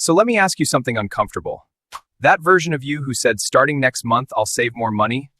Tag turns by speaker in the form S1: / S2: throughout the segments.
S1: So let me ask you something uncomfortable. That version of you who said starting next month I'll save more money,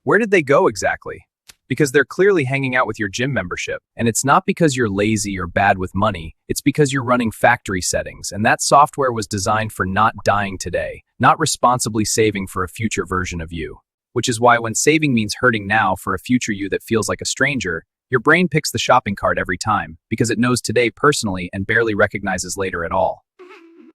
S1: where did they go exactly? Because they're clearly hanging out with your gym membership. And it's not because you're lazy or bad with money, it's because you're running factory settings, and that software was designed for not dying today, not responsibly saving for a future version of you. Which is why when saving means hurting now for a future you that feels like a stranger, your brain picks the shopping cart every time, because it knows today personally and barely recognizes later at all.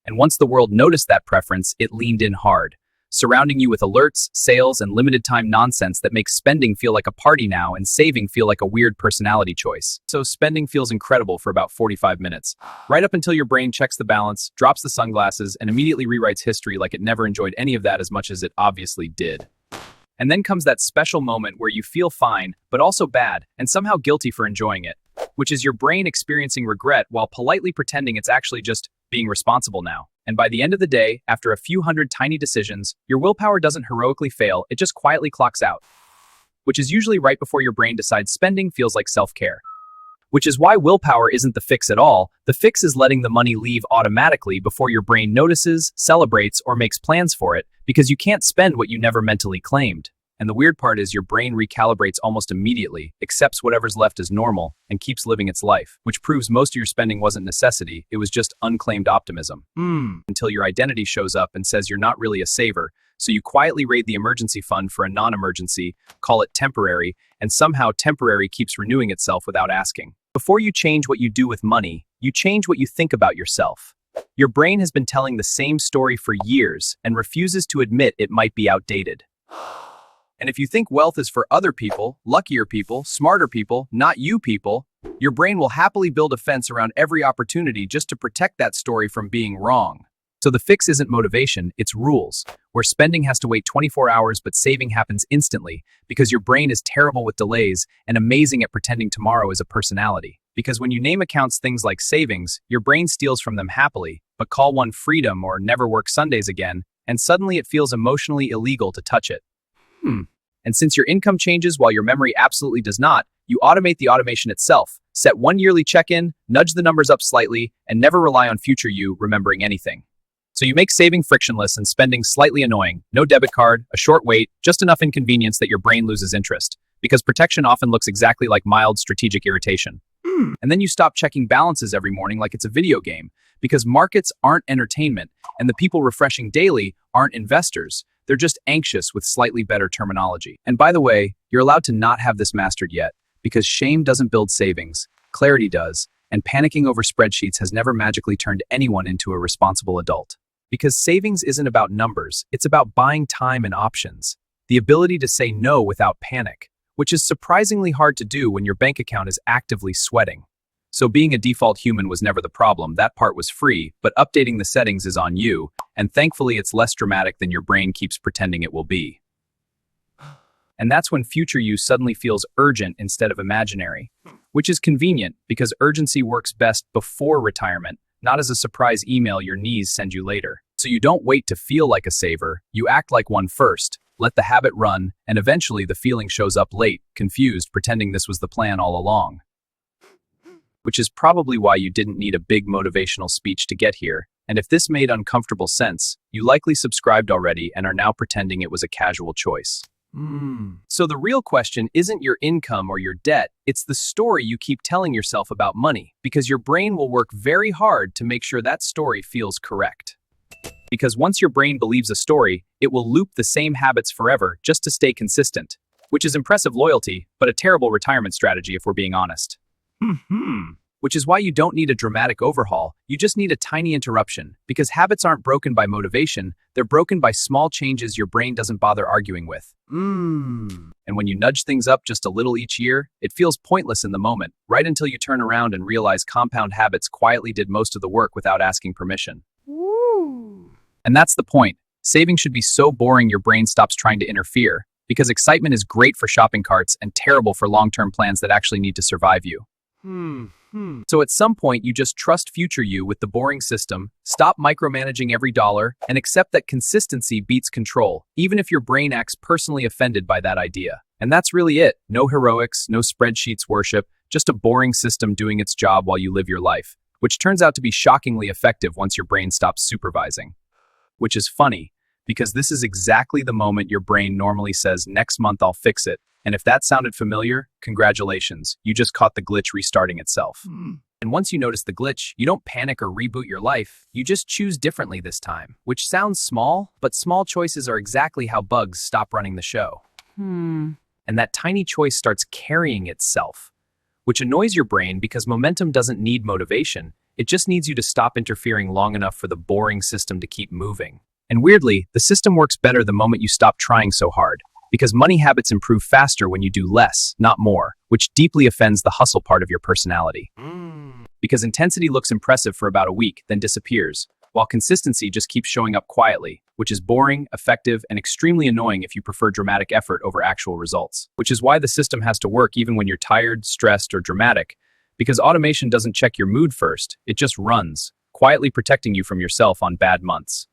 S1: And once the world noticed that preference, it leaned in hard, surrounding you with alerts, sales, and limited time nonsense that makes spending feel like a party now and saving feel like a weird personality choice. So spending feels incredible for about 45 minutes, right up until your brain checks the balance, drops the sunglasses, and immediately rewrites history like it never enjoyed any of that as much as it obviously did. And then comes that special moment where you feel fine, but also bad, and somehow guilty for enjoying it, which is your brain experiencing regret while politely pretending it's actually just being responsible now. And by the end of the day, after a few hundred tiny decisions, your willpower doesn't heroically fail, it just quietly clocks out, which is usually right before your brain decides spending feels like self-care. Which is why willpower isn't the fix at all. The fix is letting the money leave automatically before your brain notices, celebrates, or makes plans for it, because you can't spend what you never mentally claimed. And the weird part is your brain recalibrates almost immediately, accepts whatever's left as normal, and keeps living its life, which proves most of your spending wasn't necessity, it was just unclaimed optimism. Until your identity shows up and says you're not really a saver, so you quietly raid the emergency fund for a non-emergency, call it temporary, and somehow temporary keeps renewing itself without asking. Before you change what you do with money, you change what you think about yourself. Your brain has been telling the same story for years and refuses to admit it might be outdated. And if you think wealth is for other people, luckier people, smarter people, not you people, your brain will happily build a fence around every opportunity just to protect that story from being wrong. So the fix isn't motivation, it's rules, where spending has to wait 24 hours but saving happens instantly because your brain is terrible with delays and amazing at pretending tomorrow is a personality. Because when you name accounts things like savings, your brain steals from them happily, but call one freedom or never work Sundays again, and suddenly it feels emotionally illegal to touch it. And since your income changes while your memory absolutely does not, you automate the automation itself, set one yearly check-in, nudge the numbers up slightly, and never rely on future you remembering anything. So you make saving frictionless and spending slightly annoying. No debit card, a short wait, just enough inconvenience that your brain loses interest. Because protection often looks exactly like mild strategic irritation. And then you stop checking balances every morning like it's a video game, because markets aren't entertainment, and the people refreshing daily aren't investors. They're just anxious with slightly better terminology. And by the way, you're allowed to not have this mastered yet, because shame doesn't build savings, clarity does, and panicking over spreadsheets has never magically turned anyone into a responsible adult. Because savings isn't about numbers, it's about buying time and options. The ability to say no without panic, which is surprisingly hard to do when your bank account is actively sweating. So being a default human was never the problem, that part was free, but updating the settings is on you, and thankfully it's less dramatic than your brain keeps pretending it will be. And that's when future you suddenly feels urgent instead of imaginary, which is convenient because urgency works best before retirement, not as a surprise email your knees send you later. So you don't wait to feel like a saver, you act like one first, let the habit run, and eventually the feeling shows up late, confused, pretending this was the plan all along. Which is probably why you didn't need a big motivational speech to get here, and if this made uncomfortable sense, you likely subscribed already and are now pretending it was a casual choice. So the real question isn't your income or your debt, it's the story you keep telling yourself about money, because your brain will work very hard to make sure that story feels correct. Because once your brain believes a story, it will loop the same habits forever just to stay consistent, which is impressive loyalty, but a terrible retirement strategy if we're being honest. Which is why you don't need a dramatic overhaul, you just need a tiny interruption, because habits aren't broken by motivation, they're broken by small changes your brain doesn't bother arguing with. And when you nudge things up just a little each year, it feels pointless in the moment, right until you turn around and realize compound habits quietly did most of the work without asking permission. And that's the point. Saving should be so boring your brain stops trying to interfere, because excitement is great for shopping carts and terrible for long-term plans that actually need to survive you. So at some point, you just trust future you with the boring system, stop micromanaging every dollar, and accept that consistency beats control, even if your brain acts personally offended by that idea. And that's really it. No heroics, no spreadsheets worship, just a boring system doing its job while you live your life, which turns out to be shockingly effective once your brain stops supervising. Which is funny, because this is exactly the moment your brain normally says, next month I'll fix it. And if that sounded familiar, congratulations, you just caught the glitch restarting itself. And once you notice the glitch, you don't panic or reboot your life, you just choose differently this time. Which sounds small, but small choices are exactly how bugs stop running the show. And that tiny choice starts carrying itself, which annoys your brain because momentum doesn't need motivation. It just needs you to stop interfering long enough for the boring system to keep moving. And weirdly, the system works better the moment you stop trying so hard, because money habits improve faster when you do less, not more, which deeply offends the hustle part of your personality. Because intensity looks impressive for about a week, then disappears, while consistency just keeps showing up quietly, which is boring, effective, and extremely annoying if you prefer dramatic effort over actual results. Which is why the system has to work even when you're tired, stressed, or dramatic, because automation doesn't check your mood first, it just runs, quietly protecting you from yourself on bad months.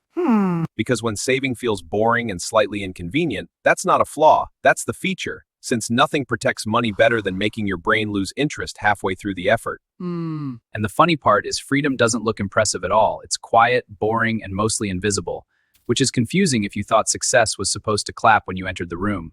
S2: Because when saving feels boring and slightly inconvenient, that's not a flaw, that's the feature, since nothing protects money better than making your brain lose interest halfway through the effort.
S1: And the funny part is freedom doesn't look impressive at all. It's quiet, boring, and mostly invisible, which is confusing if you thought success was supposed to clap when you entered the room.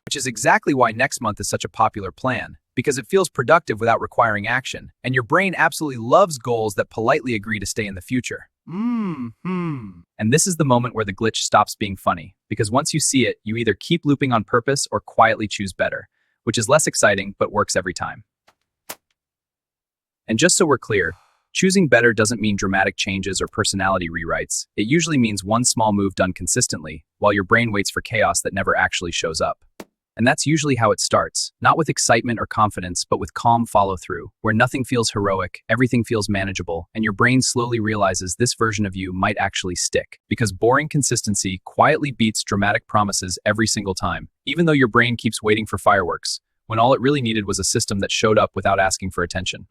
S1: Which is exactly why next month is such a popular plan, because it feels productive without requiring action, and your brain absolutely loves goals that politely agree to stay in the future. And this is the moment where the glitch stops being funny, because once you see it, you either keep looping on purpose or quietly choose better, which is less exciting but works every time. And just so we're clear, choosing better doesn't mean dramatic changes or personality rewrites. It usually means one small move done consistently, while your brain waits for chaos that never actually shows up. And that's usually how it starts, not with excitement or confidence, but with calm follow-through, where nothing feels heroic, everything feels manageable, and your brain slowly realizes this version of you might actually stick. Because boring consistency quietly beats dramatic promises every single time, even though your brain keeps waiting for fireworks, when all it really needed was a system that showed up without asking for attention.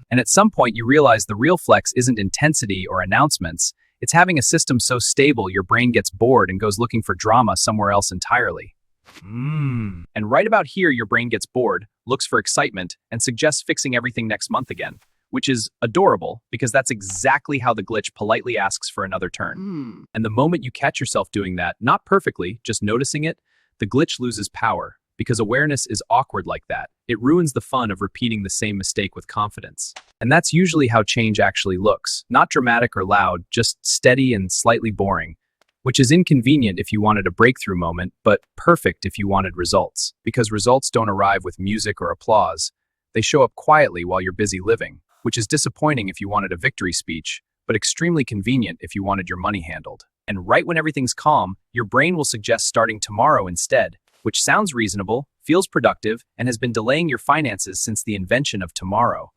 S1: And at some point, you realize the real flex isn't intensity or announcements, it's having a system so stable your brain gets bored and goes looking for drama somewhere else entirely. And right about here, your brain gets bored, looks for excitement, and suggests fixing everything next month again, which is adorable because that's exactly how the glitch politely asks for another turn. And the moment you catch yourself doing that, not perfectly, just noticing it, the glitch loses power because awareness is awkward like that. It ruins the fun of repeating the same mistake with confidence. And that's usually how change actually looks, not dramatic or loud, just steady and slightly boring. Which is inconvenient if you wanted a breakthrough moment, but perfect if you wanted results, because results don't arrive with music or applause. They show up quietly while you're busy living, which is disappointing if you wanted a victory speech, but extremely convenient if you wanted your money handled. And right when everything's calm, your brain will suggest starting tomorrow instead, which sounds reasonable, feels productive, and has been delaying your finances since the invention of tomorrow.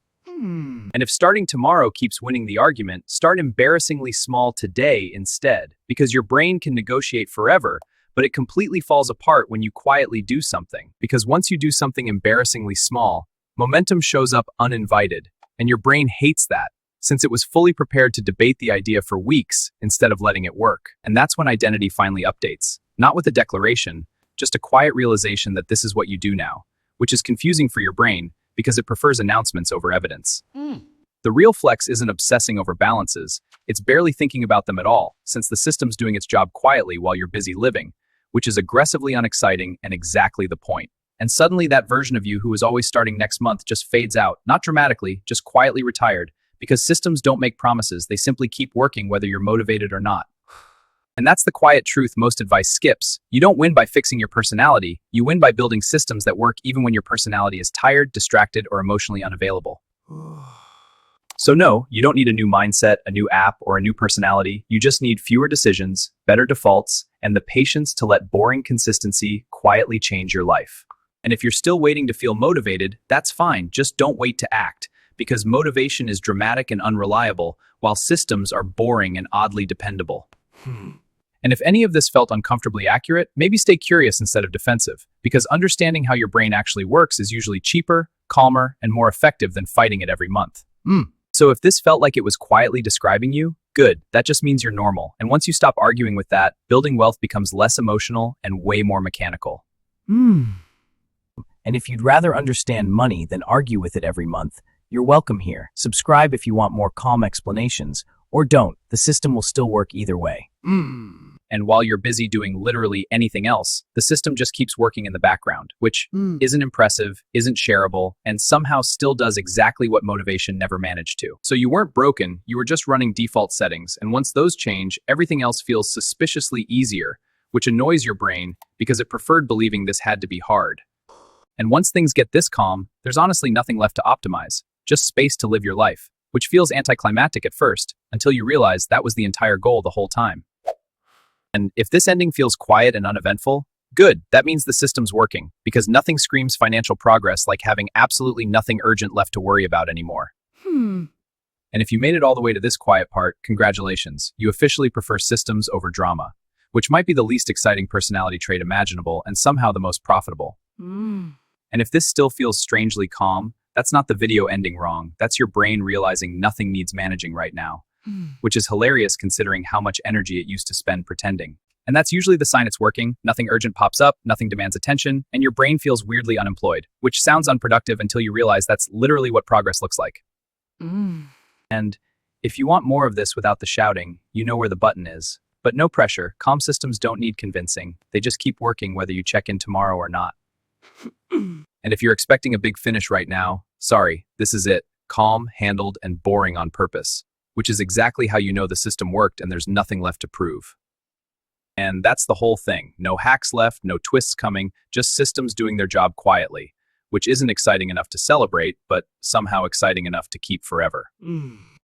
S1: And if starting tomorrow keeps winning the argument, start embarrassingly small today instead, because your brain can negotiate forever, but it completely falls apart when you quietly do something. Because once you do something embarrassingly small, momentum shows up uninvited, and your brain hates that, since it was fully prepared to debate the idea for weeks instead of letting it work. And that's when identity finally updates, not with a declaration, just a quiet realization that this is what you do now, which is confusing for your brain, because it prefers announcements over evidence. The real flex isn't obsessing over balances, it's barely thinking about them at all, since the system's doing its job quietly while you're busy living, which is aggressively unexciting and exactly the point. And suddenly that version of you who is always starting next month just fades out, not dramatically, just quietly retired, because systems don't make promises, they simply keep working whether you're motivated or not. And that's the quiet truth most advice skips. You don't win by fixing your personality, you win by building systems that work even when your personality is tired, distracted, or emotionally unavailable. So no, you don't need a new mindset, a new app, or a new personality. You just need fewer decisions, better defaults, and the patience to let boring consistency quietly change your life. And if you're still waiting to feel motivated, that's fine, just don't wait to act, because motivation is dramatic and unreliable, while systems are boring and oddly dependable. And if any of this felt uncomfortably accurate, maybe stay curious instead of defensive, because understanding how your brain actually works is usually cheaper, calmer, and more effective than fighting it every month. So if this felt like it was quietly describing you, good, that just means you're normal. And once you stop arguing with that, building wealth becomes less emotional and way more mechanical.
S3: And if you'd rather understand money than argue with it every month, You're welcome here. Subscribe if you want more calm explanations, or don't. The system will still work either way.
S1: And while you're busy doing literally anything else, the system just keeps working in the background, which isn't impressive, isn't shareable, and somehow still does exactly what motivation never managed to. So you weren't broken, you were just running default settings, and once those change, everything else feels suspiciously easier, which annoys your brain because it preferred believing this had to be hard. And once things get this calm, there's honestly nothing left to optimize, just space to live your life, which feels anticlimactic at first, until you realize that was the entire goal the whole time. And if this ending feels quiet and uneventful, good, that means the system's working, because nothing screams financial progress like having absolutely nothing urgent left to worry about anymore. And if you made it all the way to this quiet part, congratulations, you officially prefer systems over drama, which might be the least exciting personality trait imaginable and somehow the most profitable. And if this still feels strangely calm, that's not the video ending wrong, that's your brain realizing nothing needs managing right now. Which is hilarious considering how much energy it used to spend pretending. And that's usually the sign it's working. Nothing urgent pops up, nothing demands attention, and your brain feels weirdly unemployed, which sounds unproductive until you realize that's literally what progress looks like. And if you want more of this without the shouting, you know where the button is. But no pressure, calm systems don't need convincing. They just keep working whether you check in tomorrow or not. And if you're expecting a big finish right now, sorry, this is it. Calm, handled, and boring on purpose. Which is exactly how you know the system worked and there's nothing left to prove. And that's the whole thing. No hacks left, no twists coming, just systems doing their job quietly, which isn't exciting enough to celebrate, but somehow exciting enough to keep forever.